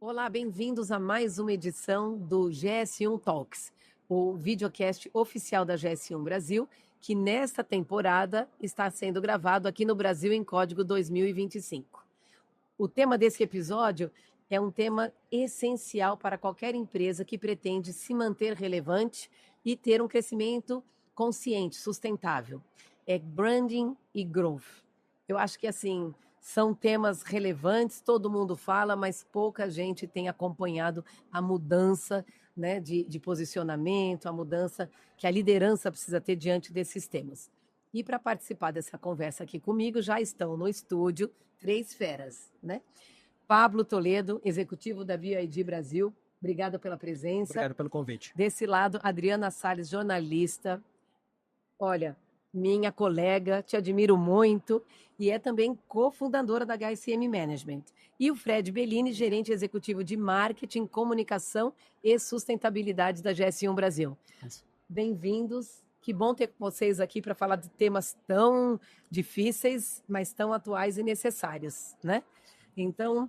Olá, bem-vindos a mais uma edição do GS1 Talks, o videocast oficial da GS1 Brasil, que nesta temporada está sendo gravado aqui no Brasil em código 2025. O tema desse episódio é um tema essencial para qualquer empresa que pretende se manter relevante e ter um crescimento consciente, sustentável. É branding e growth. Eu acho que assim são temas relevantes, todo mundo fala, mas pouca gente tem acompanhado a mudança, né, de posicionamento, a mudança que a liderança precisa ter diante desses temas. E para participar dessa conversa aqui comigo já estão no estúdio três feras, né? Pablo Toledo, executivo da BYD Brasil, obrigada pela presença. Obrigado pelo convite. Desse lado, Adriana Salles, jornalista. Olha, minha colega, te admiro muito e é também cofundadora da HSM Management. E o Fred Bellini, gerente executivo de marketing, comunicação e sustentabilidade da GS1 Brasil. Bem-vindos. Que bom ter vocês aqui para falar de temas tão difíceis, mas tão atuais e necessários, né? Então,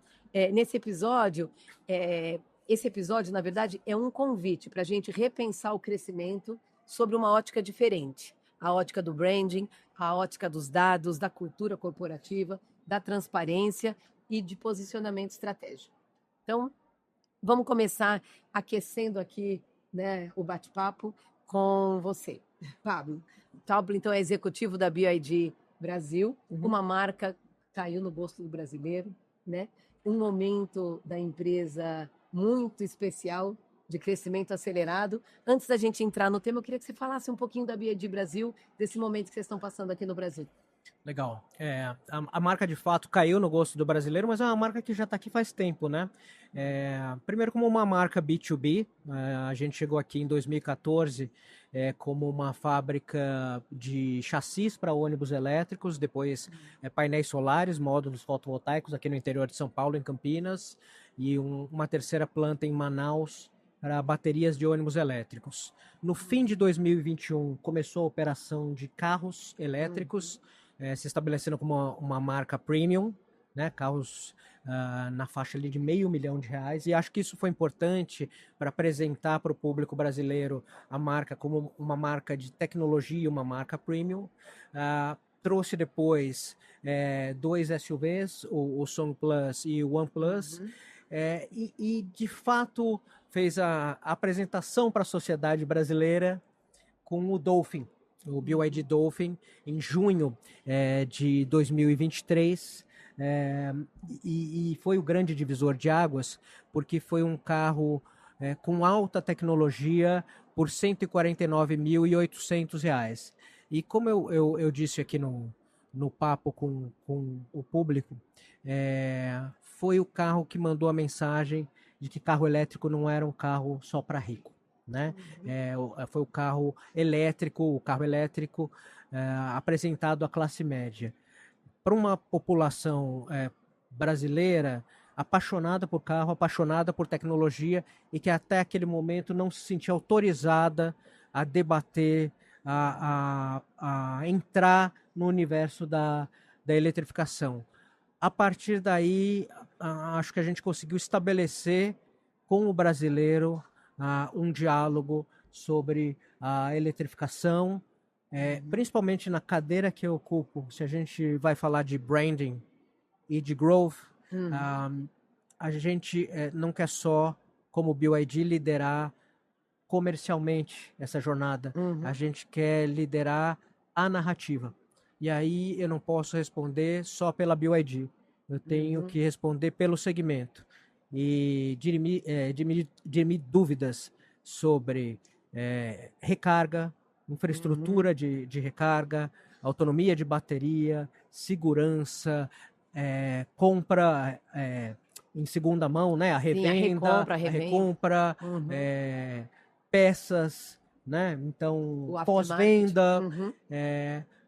esse episódio, na verdade, é um convite para a gente repensar o crescimento sobre uma ótica diferente. A ótica do branding, a ótica dos dados, da cultura corporativa, da transparência e de posicionamento estratégico. Então, vamos começar aquecendo aqui, né, o bate-papo com você, Pablo. Pablo, então, é executivo da BYD Brasil, uma marca caiu no gosto do brasileiro, né? Um momento da empresa muito especial, de crescimento acelerado. Antes da gente entrar no tema, eu queria que você falasse um pouquinho da BYD Brasil, desse momento que vocês estão passando aqui no Brasil. Legal. A marca de fato caiu no gosto do brasileiro, mas é uma marca que já está aqui faz tempo, né? Primeiro como uma marca B2B, a gente chegou aqui em 2014 como uma fábrica de chassis para ônibus elétricos, depois painéis solares, módulos fotovoltaicos aqui no interior de São Paulo, em Campinas, e uma terceira planta em Manaus para baterias de ônibus elétricos. No fim de 2021 começou a operação de carros elétricos, se estabelecendo como uma marca premium, né, carros na faixa ali de R$500.000, e acho que isso foi importante para apresentar para o público brasileiro a marca como uma marca de tecnologia, uma marca premium. Trouxe depois dois SUVs, o Song Plus e o One Plus, e de fato fez a apresentação para a sociedade brasileira com o Dolphin, o BYD Dolphin, em junho de 2023, e foi o grande divisor de águas, porque foi um carro com alta tecnologia por R$149.800. E como eu disse aqui no papo com o público, foi o carro que mandou a mensagem de que carro elétrico não era um carro só para rico, né? Foi o carro elétrico, apresentado à classe média. Para uma população brasileira apaixonada por carro, apaixonada por tecnologia e que até aquele momento não se sentia autorizada a debater, a entrar no universo da eletrificação. A partir daí, acho que a gente conseguiu estabelecer com o brasileiro um diálogo sobre a eletrificação, principalmente na cadeira que eu ocupo. Se a gente vai falar de branding e de growth, a gente não quer só, como BYD, liderar comercialmente essa jornada. A gente quer liderar a narrativa. E aí eu não posso responder só pela BYD. Eu tenho que responder pelo segmento e dirimir dúvidas sobre recarga, infraestrutura de recarga, autonomia de bateria, segurança, compra em segunda mão, né? A revenda, Sim, a recompra, peças, né? Então, pós-venda.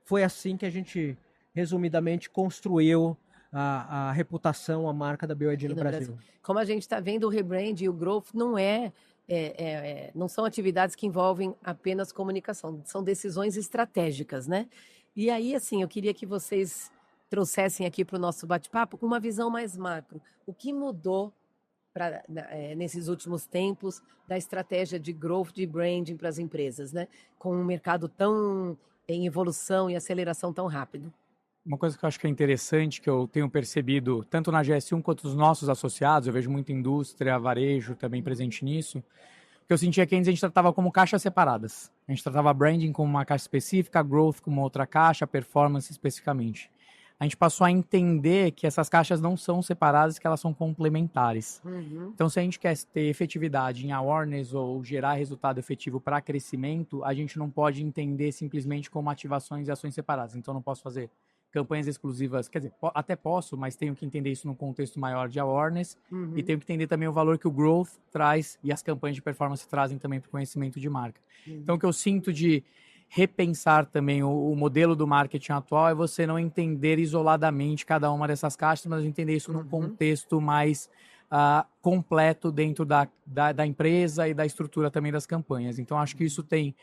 Foi assim que a gente, resumidamente, construiu a reputação, a marca da BYD no Brasil. Como a gente está vendo, o rebrand e o growth não são atividades que envolvem apenas comunicação, são decisões estratégicas, né? E aí, assim, eu queria que vocês trouxessem aqui para o nosso bate-papo uma visão mais macro. O que mudou nesses últimos tempos da estratégia de growth, de branding para as empresas, né? Com um mercado tão em evolução e aceleração tão rápido. Uma coisa que eu acho que é interessante, que eu tenho percebido, tanto na GS1 quanto nos nossos associados, eu vejo muita indústria, varejo também presente nisso, que eu sentia que antes a gente tratava como caixas separadas. A gente tratava branding como uma caixa específica, growth como outra caixa, performance especificamente. A gente passou a entender que essas caixas não são separadas, que elas são complementares. Então, se a gente quer ter efetividade em awareness ou gerar resultado efetivo para crescimento, a gente não pode entender simplesmente como ativações e ações separadas. Então, eu não posso fazer campanhas exclusivas, quer dizer, até posso, mas tenho que entender isso num contexto maior de awareness e tenho que entender também o valor que o growth traz e as campanhas de performance trazem também para o conhecimento de marca. Então, o que eu sinto de repensar também o modelo do marketing atual é você não entender isoladamente cada uma dessas caixas, mas entender isso num contexto mais completo dentro da empresa e da estrutura também das campanhas. Então, acho que isso tem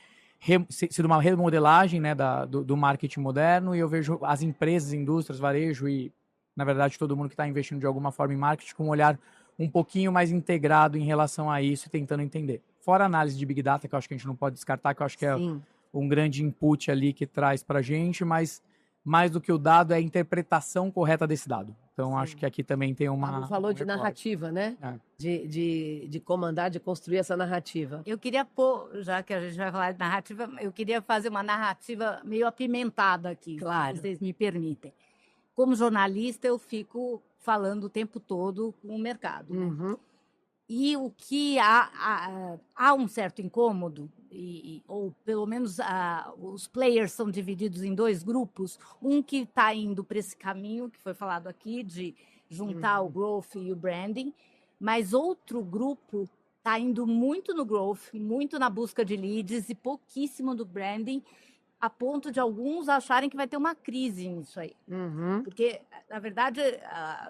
sido uma remodelagem, né, do marketing moderno, e eu vejo as empresas, indústrias, varejo e, na verdade, todo mundo que está investindo de alguma forma em marketing com um olhar um pouquinho mais integrado em relação a isso e tentando entender. Fora a análise de Big Data, que eu acho que a gente não pode descartar, que eu acho que é um grande input ali que traz para a gente, mas mais do que o dado é a interpretação correta desse dado. Então, acho que aqui também tem uma... falou de narrativa, né? De comandar, de construir essa narrativa. Eu queria pôr, já que a gente vai falar de narrativa, eu queria fazer uma narrativa meio apimentada aqui, Claro. se vocês me permitem. Como jornalista, eu fico falando o tempo todo com o mercado. Né? E o que há um certo incômodo, ou pelo menos os players são divididos em dois grupos, um que está indo para esse caminho, que foi falado aqui, de juntar o growth e o branding, mas outro grupo está indo muito no growth, muito na busca de leads e pouquíssimo do branding, a ponto de alguns acharem que vai ter uma crise nisso aí. Porque, na verdade,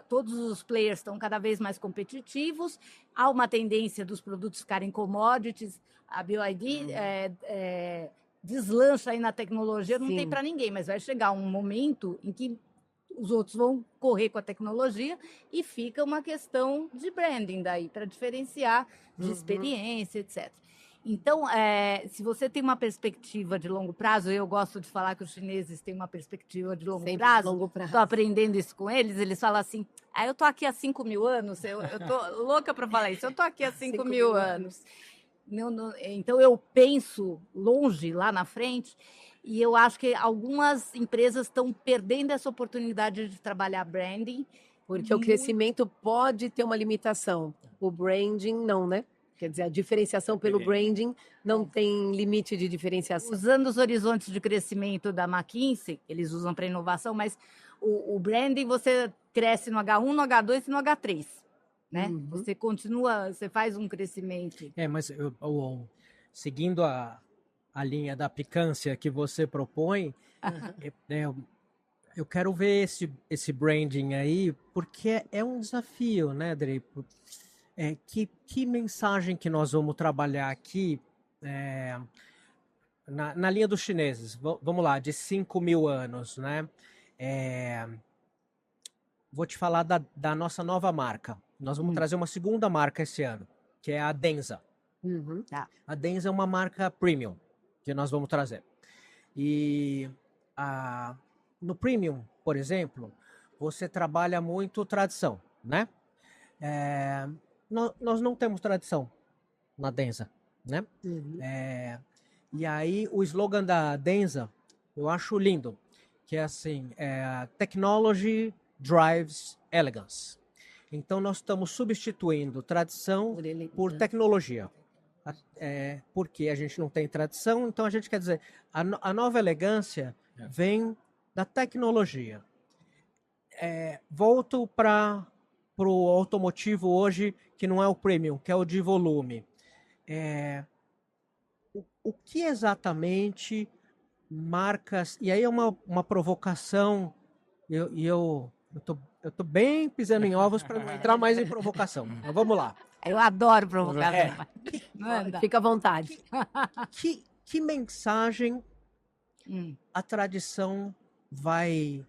todos os players estão cada vez mais competitivos, há uma tendência dos produtos ficarem commodities, a BYD deslancha aí na tecnologia, não tem para ninguém, mas vai chegar um momento em que os outros vão correr com a tecnologia e fica uma questão de branding daí, para diferenciar de experiência, etc. Então, se você tem uma perspectiva de longo prazo, eu gosto de falar que os chineses têm uma perspectiva de longo prazo. Estou aprendendo isso com eles, eles falam assim, eu estou aqui há 5 mil anos, eu estou louca para falar isso, eu estou aqui há 5 mil anos. Então, eu penso longe, lá na frente, e eu acho que algumas empresas estão perdendo essa oportunidade de trabalhar branding. Porque o crescimento pode ter uma limitação, o branding não, né? Quer dizer, a diferenciação pelo branding não tem limite de diferenciação. Usando os horizontes de crescimento da McKinsey, eles usam para inovação, mas o branding você cresce no H1, no H2 e no H3. Né? Você continua, você faz um crescimento. Mas seguindo a linha da aplicância que você propõe, eu quero ver esse branding aí, porque é um desafio, né, Adri? Que mensagem que nós vamos trabalhar aqui na linha dos chineses? Vamos lá, de 5 mil anos, né? Vou te falar da nossa nova marca. Nós vamos trazer uma segunda marca esse ano, que é a Denza. A Denza é uma marca premium que nós vamos trazer. E no premium, por exemplo, você trabalha muito tradição, né? Nós não temos tradição na Denza, né? E aí o slogan da Denza eu acho lindo, que é assim, Technology drives elegance. Então nós estamos substituindo tradição por tecnologia. Porque a gente não tem tradição, então a gente quer dizer, a nova elegância vem da tecnologia. Volto para o automotivo hoje, que não é o premium, que é o de volume. O que exatamente marcas... E aí é uma provocação, eu tô bem pisando em ovos para não entrar mais em provocação. Mas vamos lá. Eu adoro provocação. Fica à vontade. Que mensagem a tradição vai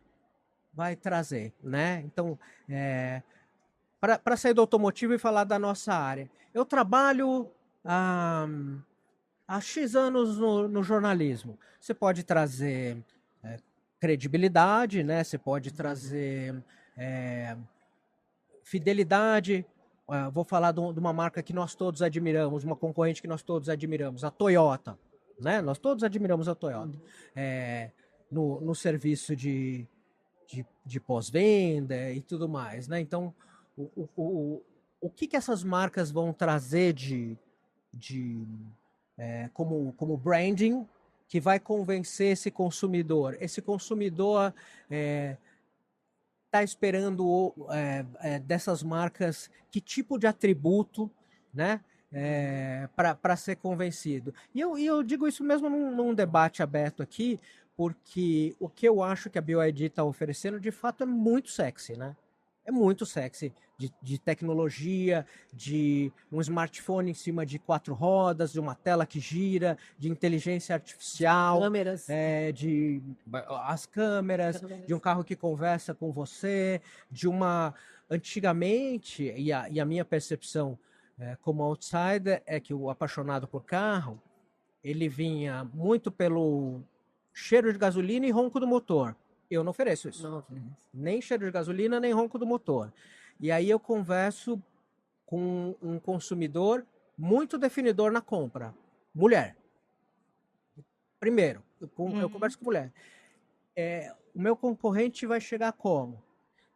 trazer, né? Então, para sair do automotivo e falar da nossa área. Eu trabalho há X anos no jornalismo. Você pode trazer credibilidade, né? Você pode trazer fidelidade. Vou falar de uma marca que nós todos admiramos, uma concorrente que nós todos admiramos, a Toyota. Né? Nós todos admiramos a Toyota. No serviço de pós-venda e tudo mais. Né? Então, o que essas marcas vão trazer como branding que vai convencer esse consumidor? Esse consumidor está esperando dessas marcas que tipo de atributo, né, para ser convencido. E eu digo isso mesmo num debate aberto aqui, porque o que eu acho que a BYD está oferecendo de fato é muito sexy, né? É muito sexy, de tecnologia, de um smartphone em cima de 4 rodas, de uma tela que gira, de inteligência artificial, Câmeras. as câmeras, de um carro que conversa com você, Antigamente, e a minha percepção como outsider é que o apaixonado por carro, ele vinha muito pelo cheiro de gasolina e ronco do motor. Eu não ofereço isso. Não. Nem cheiro de gasolina, nem ronco do motor. E aí eu converso com um consumidor muito definidor na compra. Mulher. Primeiro, eu converso com mulher. O meu concorrente vai chegar como?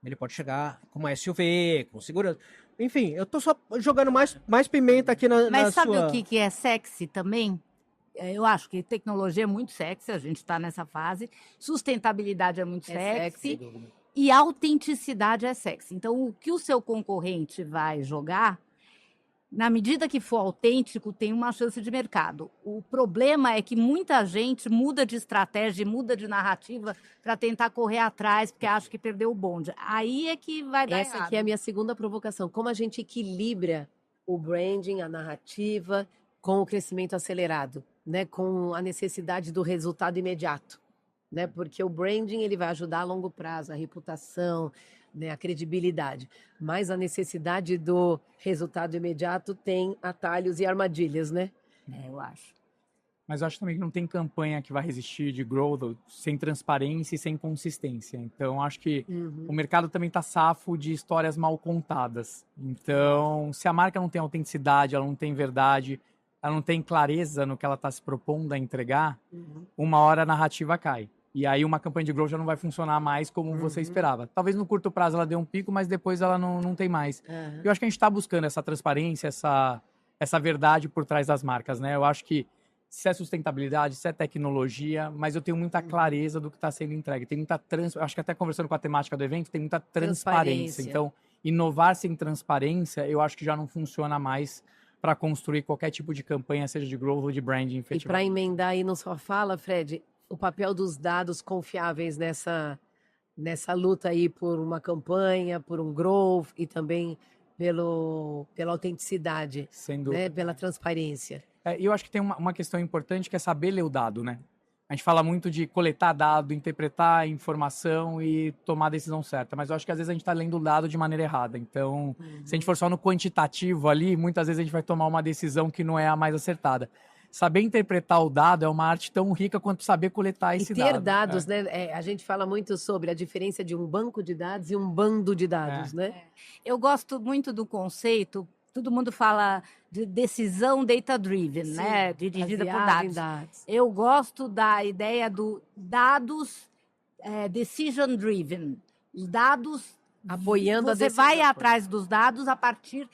Ele pode chegar com uma SUV, com segurança. Enfim, eu tô só jogando mais pimenta aqui na Mas sabe sua... o que é sexy também? Eu acho que tecnologia é muito sexy, a gente está nessa fase. Sustentabilidade é muito sexy. E autenticidade é sexy. Então, o que o seu concorrente vai jogar, na medida que for autêntico, tem uma chance de mercado. O problema é que muita gente muda de estratégia, muda de narrativa para tentar correr atrás, porque acha que perdeu o bonde. Aí é que vai dar Essa aqui é a minha segunda provocação. Como a gente equilibra o branding, a narrativa, com o crescimento acelerado, né? Com a necessidade do resultado imediato, né? Porque o branding ele vai ajudar a longo prazo, a reputação, né? A credibilidade. Mas a necessidade do resultado imediato tem atalhos e armadilhas, né? eu acho. Mas eu acho também que não tem campanha que vai resistir de growth sem transparência e sem consistência. Então, acho que o mercado também está safo de histórias mal contadas. Então, se a marca não tem autenticidade, ela não tem verdade, ela não tem clareza no que ela está se propondo a entregar, uma hora a narrativa cai. E aí uma campanha de growth já não vai funcionar mais como você esperava. Talvez no curto prazo ela dê um pico, mas depois ela não tem mais. Eu acho que a gente está buscando essa transparência, essa verdade por trás das marcas, né? Eu acho que se é sustentabilidade, se é tecnologia, mas eu tenho muita clareza do que está sendo entregue. Tem muita acho que até conversando com a temática do evento, tem muita transparência. Então, inovar sem transparência, eu acho que já não funciona mais para construir qualquer tipo de campanha, seja de growth ou de branding, efetivamente. E para emendar aí na sua fala, Fred, o papel dos dados confiáveis nessa luta aí por uma campanha, por um growth e também pela autenticidade, né? Pela transparência. E eu acho que tem uma questão importante que é saber ler o dado, né? A gente fala muito de coletar dado, interpretar a informação e tomar a decisão certa, mas eu acho que às vezes a gente está lendo o dado de maneira errada. Então, se a gente for só no quantitativo ali, muitas vezes a gente vai tomar uma decisão que não é a mais acertada. Saber interpretar o dado é uma arte tão rica quanto saber coletar esse dado. E ter dados, né? A gente fala muito sobre a diferença de um banco de dados e um bando de dados, né? Eu gosto muito do conceito, todo mundo fala de decisão data-driven, né? Dirigida por dados. Eu gosto da ideia do dados decision-driven. Os dados apoiando a decisão. Você vai atrás dos dados a partir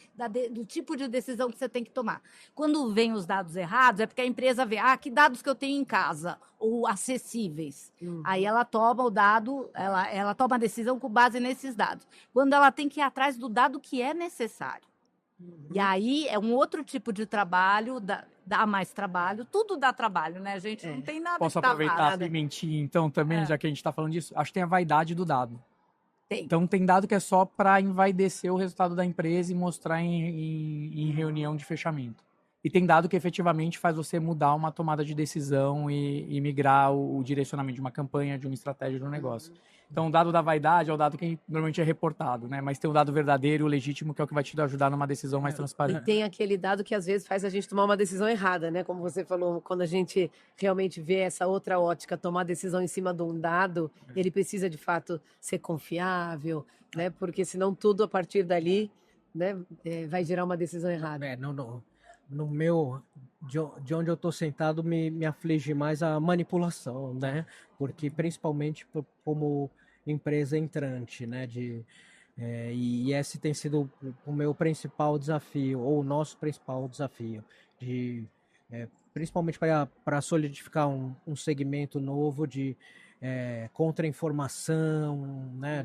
do tipo de decisão que você tem que tomar. Quando vem os dados errados, é porque a empresa vê, que dados que eu tenho em casa, ou acessíveis. Aí ela toma o dado, ela toma a decisão com base nesses dados. Quando ela tem que ir atrás do dado que é necessário. E aí é um outro tipo de trabalho, dá mais trabalho, tudo dá trabalho, né, gente? Não tem nada Posso que tá aproveitar a pimentinha, então, também, já que a gente está falando disso? Acho que tem a vaidade do dado. Tem. Então, tem dado que é só para envaidecer o resultado da empresa e mostrar em reunião de fechamento. e tem dado que efetivamente faz você mudar uma tomada de decisão e migrar o direcionamento de uma campanha, de uma estratégia, de um negócio. Então, o dado da vaidade é o dado que normalmente é reportado, né? Mas tem o dado verdadeiro, o legítimo, que é o que vai te ajudar numa decisão mais E transparente. tem aquele dado que às vezes faz a gente tomar uma decisão errada, né? Como você falou, quando a gente realmente vê essa outra ótica, tomar decisão em cima de um dado, ele precisa de fato ser confiável, né? Porque senão tudo a partir dali, né, vai gerar uma decisão errada. No meu, de onde eu estou sentado, me aflige mais a manipulação, né? Porque principalmente como empresa entrante, né? E esse tem sido o meu principal desafio, ou o nosso principal desafio, principalmente para solidificar um segmento novo de contra-informação, né?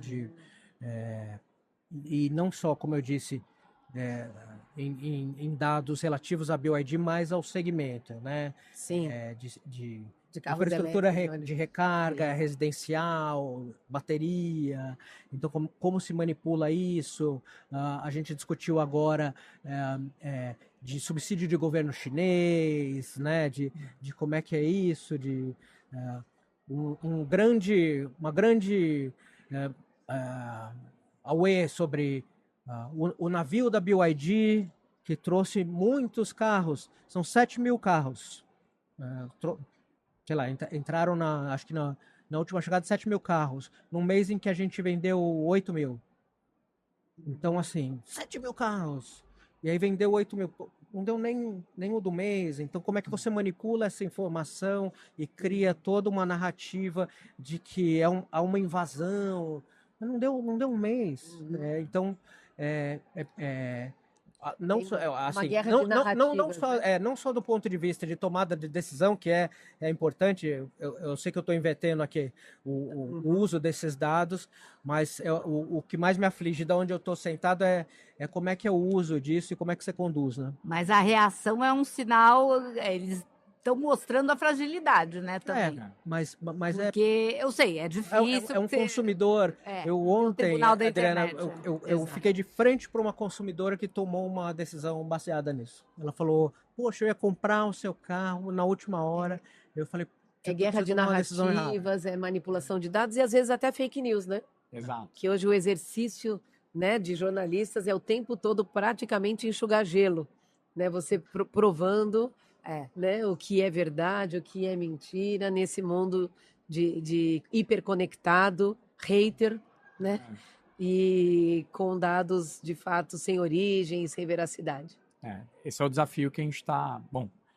E não só, como eu disse, em dados relativos à BYD, mas ao segmento, né? Sim. De carros infraestrutura elétricos, de recarga, residencial, bateria. Então, como se manipula isso? A gente discutiu agora de subsídio de governo chinês, né? De como é que é isso, uma grande aware sobre o navio da BYD, que trouxe muitos carros, são 7.000 carros. Sei lá, entraram acho que na última chegada 7.000 carros, num mês em que a gente vendeu 8.000. Então, assim, 7.000 carros. E aí vendeu 8.000. Não deu nem o do mês. Então, como é que você manipula essa informação e cria toda uma narrativa de que há uma invasão? Não deu um mês. Então, não só, assim, guerra de narrativas, não só do ponto de vista de tomada de decisão, que é importante. Eu sei que eu estou inventando aqui o uso desses dados, mas o que mais me aflige de onde eu estou sentado é como é que é o uso disso e como é que você conduz, né? Mas a reação é um sinal, eles estão mostrando a fragilidade, né, também. Mas porque eu sei, é difícil. É um consumidor. Eu ontem, Adriana, eu fiquei de frente para uma consumidora que tomou uma decisão baseada nisso. Ela falou: poxa, eu ia comprar o seu carro na última hora. Eu falei: é guerra de narrativas, é manipulação de dados e às vezes até fake news, né? Exato. Que hoje o exercício, né, de jornalistas é o tempo todo praticamente enxugar gelo, né? Você provando né, o que é verdade, o que é mentira nesse mundo de hiperconectado, hater, né? E com dados de fato sem origem e sem veracidade. Esse é o desafio que a gente está,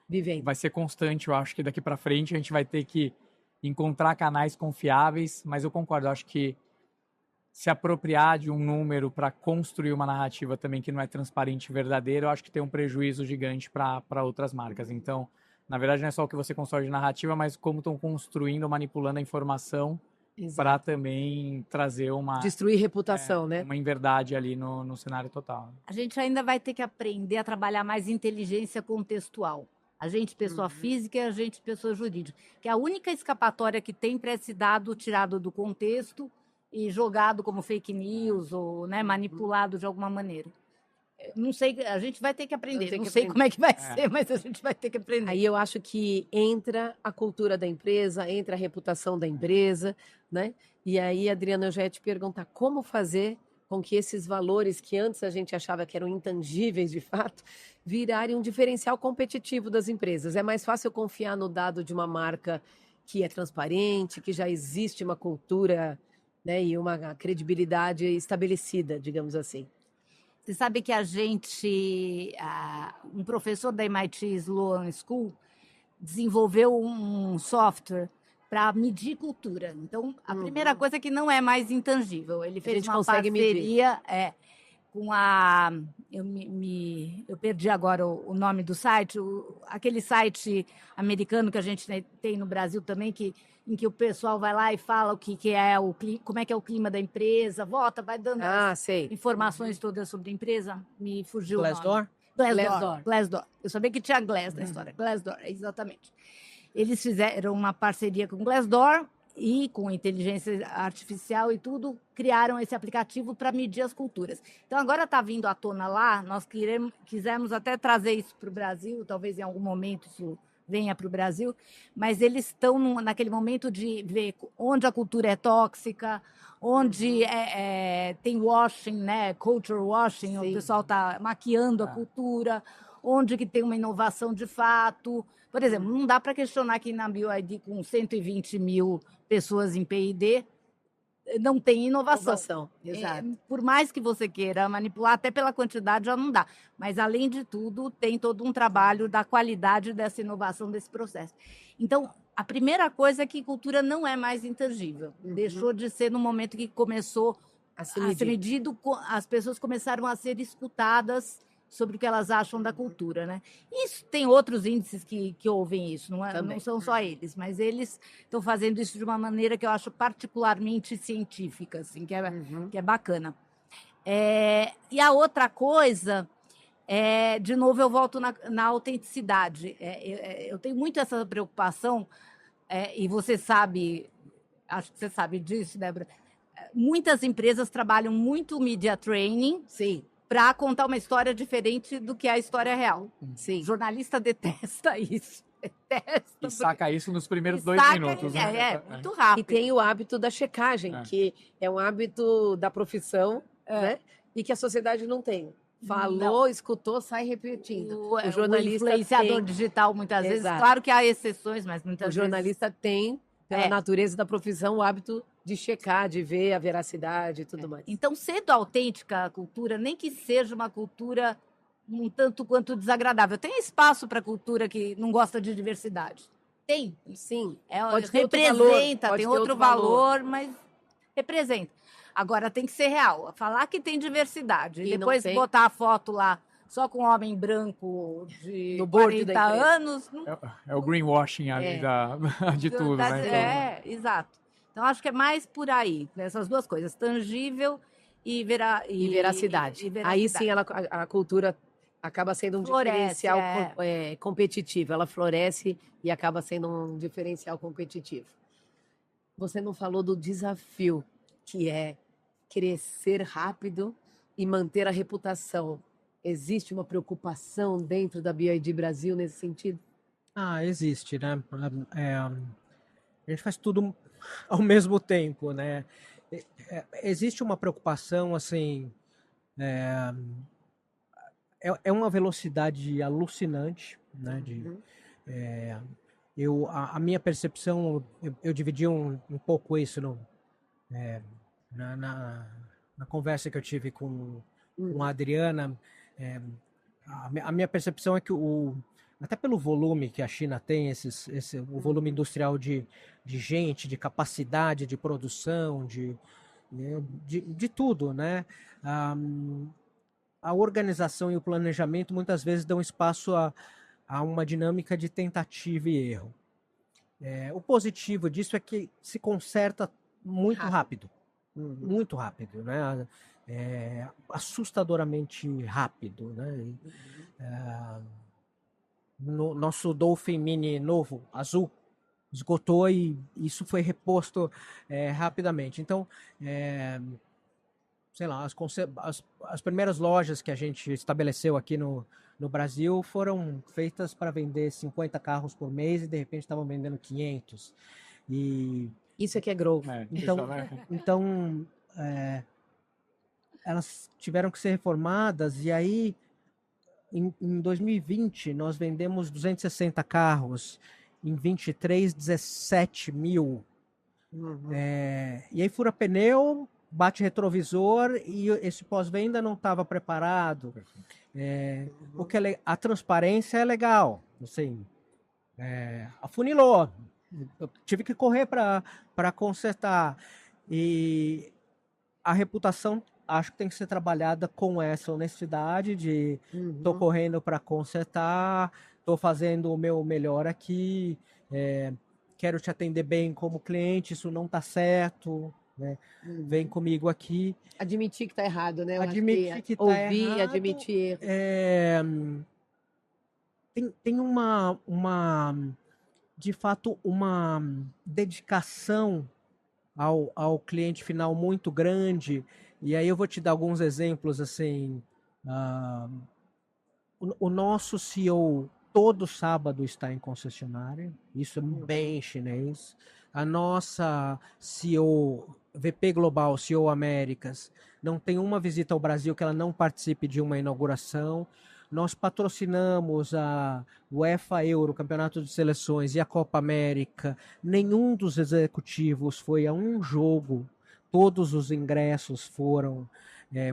vivendo. Vai ser constante. Eu acho que daqui para frente a gente vai ter que encontrar canais confiáveis, mas eu concordo, eu acho que se apropriar de um número para construir uma narrativa também que não é transparente e verdadeira, eu acho que tem um prejuízo gigante para outras marcas. Então, na verdade, não é só o que você constrói de narrativa, mas como estão construindo, manipulando a informação para também trazer destruir reputação, né? Uma inverdade ali no cenário total. A gente ainda vai ter que aprender a trabalhar mais inteligência contextual. A gente, pessoa física, e a gente, pessoa jurídica. Que é a única escapatória que tem para esse dado tirado do contexto e jogado como fake news ou, né, manipulado de alguma maneira. Não sei, a gente vai ter que aprender. Não sei como é que vai ser, mas a gente vai ter que aprender. Aí eu acho que entra a cultura da empresa, entra a reputação da empresa, né? E aí, Adriana, eu já ia te perguntar como fazer com que esses valores que antes a gente achava que eram intangíveis de fato, virarem um diferencial competitivo das empresas. É mais fácil confiar no dado de uma marca que é transparente, que já existe uma cultura, né, e uma credibilidade estabelecida, digamos assim. Você sabe que um professor da MIT Sloan School desenvolveu um software para medir cultura. Então, a primeira coisa é que não é mais intangível. Ele fez uma parceria com a... Eu perdi agora o nome do site, aquele site americano que a gente tem no Brasil também, em que o pessoal vai lá e fala o que é como é que é o clima da empresa, vota, vai dando informações todas sobre a empresa. Me fugiu Glassdoor? o nome. Glassdoor. Eu sabia que tinha Glass na história. Glassdoor, exatamente. Eles fizeram uma parceria com o Glassdoor e com inteligência artificial e tudo, criaram esse aplicativo para medir as culturas. Então, agora está vindo à tona lá, nós quisemos até trazer isso para o Brasil, talvez em algum momento isso venha para o Brasil, mas eles estão naquele momento de ver onde a cultura é tóxica, onde tem washing, né, culture washing, o pessoal está maquiando a cultura, onde que tem uma inovação de fato. Por exemplo, não dá para questionar que na BioID, com 120 mil pessoas em P&D, não tem inovação. Exato. Por mais que você queira manipular, até pela quantidade já não dá. Mas, além de tudo, tem todo um trabalho da qualidade dessa inovação, desse processo. Então, a primeira coisa é que cultura não é mais intangível. Deixou de ser no momento que começou a ser medido, as pessoas começaram a ser escutadas sobre o que elas acham da cultura, né? Isso tem outros índices que ouvem isso, não são só eles, mas eles estão fazendo isso de uma maneira que eu acho particularmente científica, assim, que é bacana. E a outra coisa, de novo, eu volto na autenticidade. Eu tenho muito essa preocupação, e você sabe, acho que você sabe disso, Débora, muitas empresas trabalham muito media training. Sim. Para contar uma história diferente do que é a história real. Sim. O jornalista detesta isso. E saca isso nos primeiros 2 minutos. Né? Muito rápido. E tem o hábito da checagem, que é um hábito da profissão, né? E que a sociedade não tem. Falou, escutou, sai repetindo. O jornalista o influenciador digital, muitas vezes. Claro que há exceções, mas muitas vezes... O jornalista tem, pela natureza da profissão, o hábito de checar, de ver a veracidade e tudo mais. Então, sendo autêntica a cultura, nem que seja uma cultura um tanto quanto desagradável. Tem espaço para cultura que não gosta de diversidade? Tem. Sim. Pode representa, tem outro valor, mas representa. Agora, tem que ser real. Falar que tem diversidade e depois botar a foto lá só com um homem branco de 40 anos... É o greenwashing ali de tudo, né? Exato. Então, acho que é mais por aí, essas duas coisas, tangível e veracidade. Aí sim a cultura acaba sendo um diferencial competitivo. Ela floresce e acaba sendo um diferencial competitivo. Você não falou do desafio, que é crescer rápido e manter a reputação. Existe uma preocupação dentro da BioID Brasil nesse sentido? Existe, né? A gente faz tudo ao mesmo tempo, né? Existe uma preocupação, assim, é uma velocidade alucinante, né? A minha percepção, eu dividi um pouco isso na conversa que eu tive com a Adriana. A minha percepção é que até pelo volume que a China tem, o volume industrial de gente, de capacidade de produção, de tudo, né? A organização e o planejamento muitas vezes dão espaço a uma dinâmica de tentativa e erro. O positivo disso é que se conserta muito rápido. Muito rápido, né? Assustadoramente rápido, né? No nosso Dolphin Mini novo, azul, esgotou e isso foi reposto rapidamente. Então, sei lá, as primeiras lojas que a gente estabeleceu aqui no Brasil foram feitas para vender 50 carros por mês e de repente estavam vendendo 500. Isso é que é growth. Então elas tiveram que ser reformadas e aí em 2020 nós vendemos 260 carros, em 23 17 mil. E aí fura pneu, bate retrovisor e esse pós-venda não estava preparado. Porque a transparência é legal, assim, afunilou. Eu tive que correr para consertar. E a reputação acho que tem que ser trabalhada com essa honestidade de tô correndo para consertar, tô fazendo o meu melhor aqui, quero te atender bem como cliente, isso não tá certo, né? Vem comigo aqui. Admitir que tá errado, né? Admitir que tá ouvir, errado. Admitir erro. Tem uma de fato, uma dedicação ao cliente final muito grande. E aí eu vou te dar alguns exemplos, assim, o nosso CEO todo sábado está em concessionária, isso é bem chinês. A nossa CEO, VP Global, CEO Américas, não tem uma visita ao Brasil que ela não participe de uma inauguração. Nós patrocinamos a UEFA Euro, Campeonato de Seleções e a Copa América. Nenhum dos executivos foi a um jogo. Todos os ingressos foram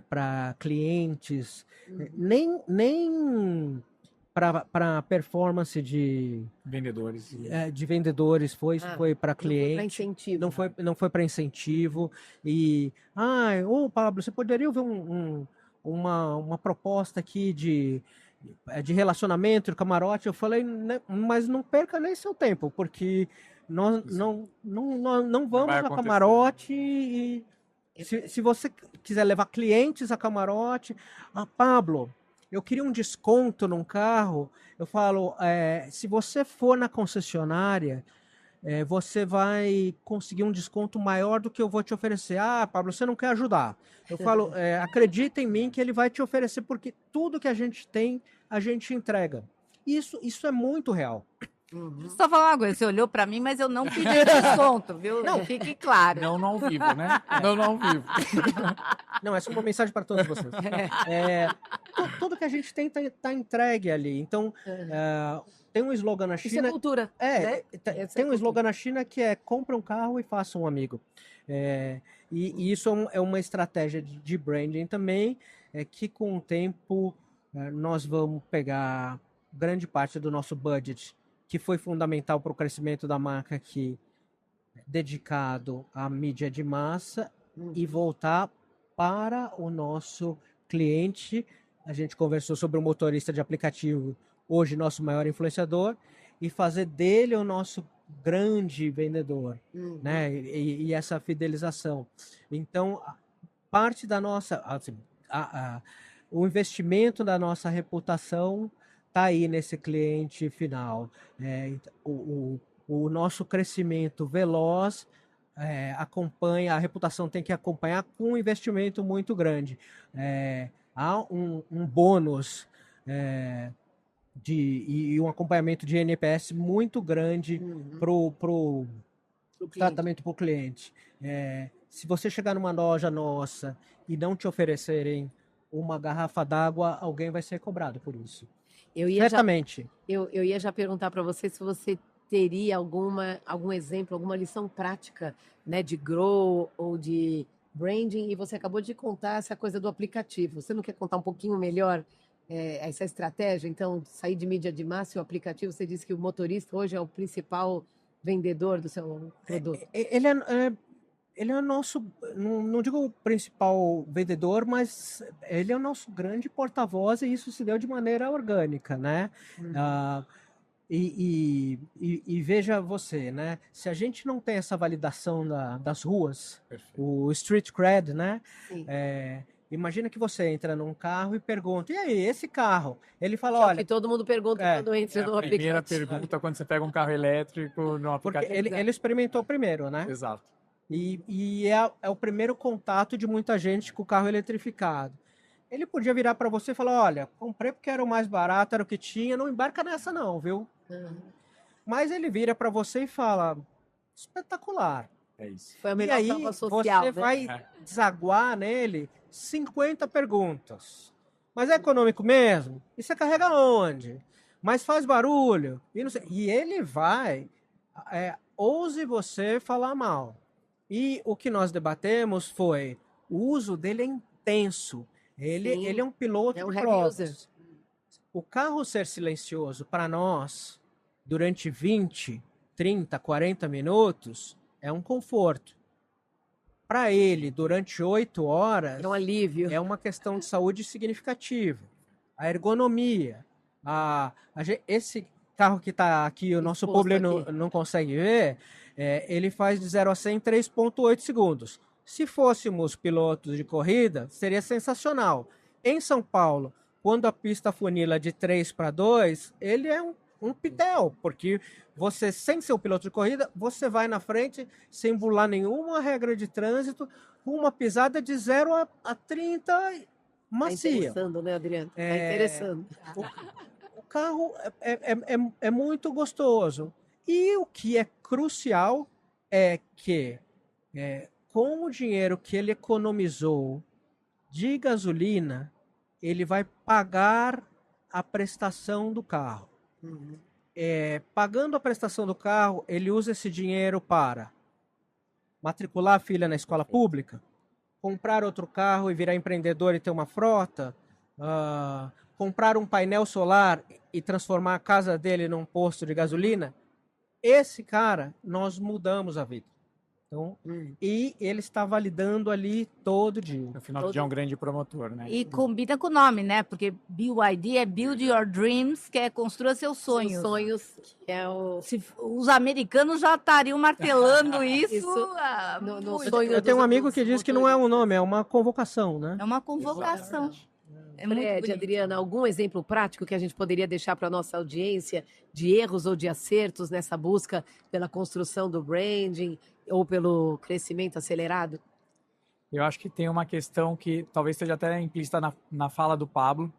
para clientes. Nem para performance de Vendedores. de vendedores foi para cliente. Não foi para incentivo. E, Pablo, você poderia ver uma proposta aqui de relacionamento, de camarote? Eu falei, né, mas não perca nem seu tempo, porque nós não vamos a camarote. E se você quiser levar clientes a camarote, Pablo, eu queria um desconto num carro. Eu falo, se você for na concessionária, você vai conseguir um desconto maior do que eu vou te oferecer. Pablo, você não quer ajudar. Eu falo, acredita em mim que ele vai te oferecer, porque tudo que a gente tem, a gente entrega. Isso é muito real. Deixa eu só falar uma coisa, você olhou para mim, mas eu não pedi desconto, viu? Não, fique claro. Não ao vivo, né? Não ao vivo. Não, essa é uma mensagem para todos vocês. Tudo que a gente tem tá entregue ali. Então, tem um slogan na China... Isso é cultura. Né? Tem um slogan na China que é: compra um carro e faça um amigo. E isso é uma estratégia de branding também, que com o tempo nós vamos pegar grande parte do nosso budget, que foi fundamental para o crescimento da marca aqui, dedicado à mídia de massa, e voltar para o nosso cliente. A gente conversou sobre o motorista de aplicativo, hoje nosso maior influenciador, e fazer dele o nosso grande vendedor, né? E essa fidelização. Então, parte da nossa... Assim, o investimento da nossa reputação está aí nesse cliente final. O nosso crescimento veloz acompanha, a reputação tem que acompanhar com um investimento muito grande. Há um bônus e um acompanhamento de NPS muito grande para o tratamento para o cliente. Se você chegar numa loja nossa e não te oferecerem uma garrafa d'água, alguém vai ser cobrado por isso. Certamente. Eu ia já perguntar para você se você teria algum exemplo, alguma lição prática, né, de grow ou de branding, e você acabou de contar essa coisa do aplicativo. Você não quer contar um pouquinho melhor essa estratégia? Então, sair de mídia de massa e o aplicativo, você disse que o motorista hoje é o principal vendedor do seu produto. Ele é o nosso, não digo o principal vendedor, mas ele é o nosso grande porta-voz, e isso se deu de maneira orgânica, né? E veja você, né? Se a gente não tem essa validação das ruas, perfeito, o street cred, né? Imagina que você entra num carro e pergunta: e aí, esse carro? Ele fala, olha... que todo mundo pergunta quando entra no aplicativo. A primeira pergunta quando você pega um carro elétrico no aplicativo. Porque ele experimentou primeiro, né? Exato. E é o primeiro contato de muita gente com o carro eletrificado. Ele podia virar para você e falar: olha, comprei porque era o mais barato, era o que tinha, não embarca nessa não, viu? Mas ele vira para você e fala: espetacular. É isso. Foi a melhor prova social, você vai desaguar nele 50 perguntas. Mas é econômico mesmo? E você carrega onde? Mas faz barulho? E, não sei. E ele vai... ouse você falar mal. E o que nós debatemos foi: o uso dele é intenso. Ele é um piloto de provas. O carro ser silencioso para nós, durante 20, 30, 40 minutos, é um conforto. Para ele, durante 8 horas... é um alívio. É uma questão de saúde significativa. A ergonomia. Esse carro que está aqui, o nosso público não consegue ver, ele faz de 0 a 100 em 3,8 segundos. Se fôssemos pilotos de corrida, seria sensacional. Em São Paulo, quando a pista funila de 3 para 2, ele é um pitel, porque você, sem ser um piloto de corrida, você vai na frente sem burlar nenhuma regra de trânsito, com uma pisada de 0 a 30 macia. Tá interessando, né, Adriano? Tá interessando. O carro é muito gostoso. E o que é crucial é que, com o dinheiro que ele economizou de gasolina, ele vai pagar a prestação do carro. Uhum. Pagando a prestação do carro, ele usa esse dinheiro para matricular a filha na escola pública, comprar outro carro e virar empreendedor e ter uma frota, comprar um painel solar e transformar a casa dele num posto de gasolina. Esse cara, nós mudamos a vida. Então, e ele está validando ali todo dia. No final do dia é um grande promotor, né? E combina com o nome, né? Porque BYD é Build Your Dreams, que é construa seus sonhos. Os sonhos, que é o... Os americanos já estariam martelando isso. no muito. sonho Eu tenho um dos- amigo dos que diz que não é um nome, é uma convocação, né? É uma convocação. É muito Fred, bonito. Adriana, algum exemplo prático que a gente poderia deixar para a nossa audiência de erros ou de acertos nessa busca pela construção do branding ou pelo crescimento acelerado? Eu acho que tem uma questão que talvez esteja até implícita na fala do Pablo,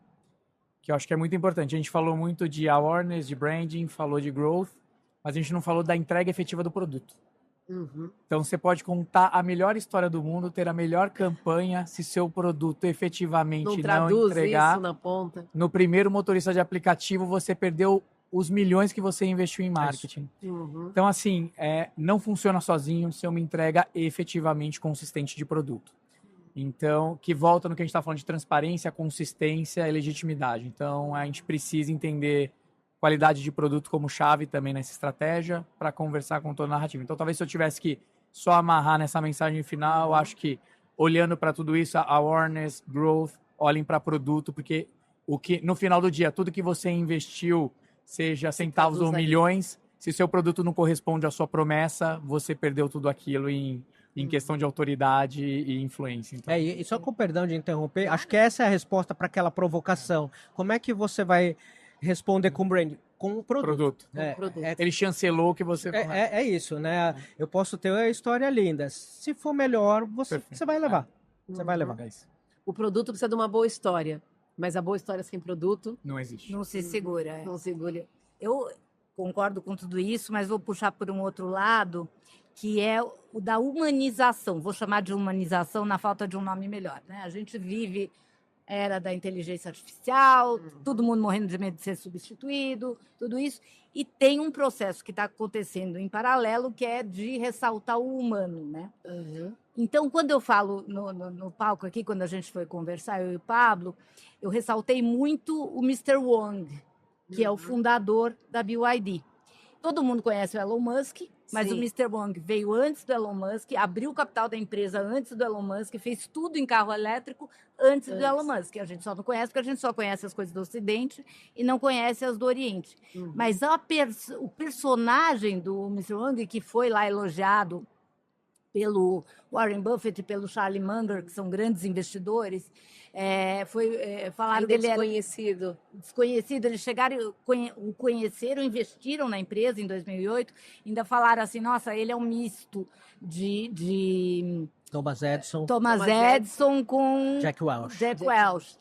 que eu acho que é muito importante. A gente falou muito de awareness, de branding, falou de growth, mas a gente não falou da entrega efetiva do produto. Uhum. Então você pode contar a melhor história do mundo, ter a melhor campanha, se seu produto efetivamente Não não traduz entregar, isso na ponta. no primeiro motorista de aplicativo você perdeu os milhões que você investiu em marketing. Uhum. Então, assim, não funciona sozinho ser uma entrega efetivamente consistente de produto. Então, que volta no que a gente está falando de transparência, consistência e legitimidade. Então, a gente precisa entender qualidade de produto como chave também nessa estratégia para conversar com toda a narrativa. Então, talvez se eu tivesse que só amarrar nessa mensagem final, eu acho que, olhando para tudo isso, awareness, growth, olhem para produto, porque no final do dia, tudo que você investiu, seja centavos ou milhões, se seu produto não corresponde à sua promessa, você perdeu tudo aquilo em questão de autoridade e influência. Então. E só com perdão de interromper, acho que essa é a resposta para aquela provocação. Como é que você vai responder com brand? Com o produto. Ele chancelou que você... É isso, né? Eu posso ter uma história linda. Se for melhor, você vai levar. Você vai levar. O produto precisa de uma boa história, mas a boa história sem produto não existe. Não se segura. não segura. Eu concordo com tudo isso, mas vou puxar por um outro lado, que é o da humanização. Vou chamar de humanização na falta de um nome melhor, né? A gente vive era da inteligência artificial, todo mundo morrendo de medo de ser substituído, tudo isso. E tem um processo que está acontecendo em paralelo, que é de ressaltar o humano, né? Uhum. Então, quando eu falo no palco aqui, quando a gente foi conversar, eu e o Pablo, eu ressaltei muito o Mr. Wang, que é o fundador da BYD. Todo mundo conhece o Elon Musk, mas Sim. o Mr. Wang veio antes do Elon Musk, abriu o capital da empresa antes do Elon Musk, fez tudo em carro elétrico antes do Elon Musk. A gente só não conhece porque a gente só conhece as coisas do Ocidente e não conhece as do Oriente. Uhum. Mas o personagem do Mr. Wang, que foi lá elogiado pelo Warren Buffett e pelo Charlie Munger, que são grandes investidores, falaram Ainda dele era desconhecido. Eles chegaram, o conheceram, investiram na empresa em 2008, ainda falaram assim, nossa, ele é um misto de Thomas Edison. Edison com Jack Welch. Welch.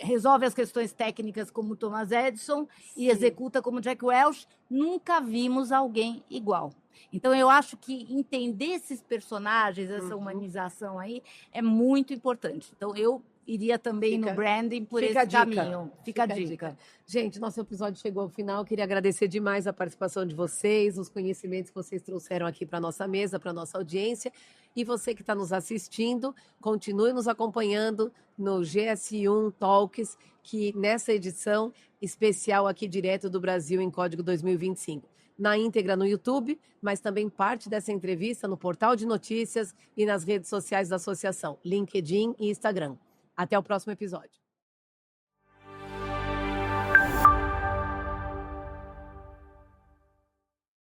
Resolve as questões técnicas como Thomas Edison e executa como Jack Welch. Nunca vimos alguém igual. Então, eu acho que entender esses personagens, essa humanização aí, é muito importante. Então, eu iria também no branding por esse caminho. Fica a dica. Gente, nosso episódio chegou ao final. Queria agradecer demais a participação de vocês, os conhecimentos que vocês trouxeram aqui para a nossa mesa, para a nossa audiência. E você que está nos assistindo, continue nos acompanhando no GS1 Talks, que nessa edição especial aqui direto do Brasil em Código 2025. Na íntegra no YouTube, mas também parte dessa entrevista no portal de notícias e nas redes sociais da associação, LinkedIn e Instagram. Até o próximo episódio.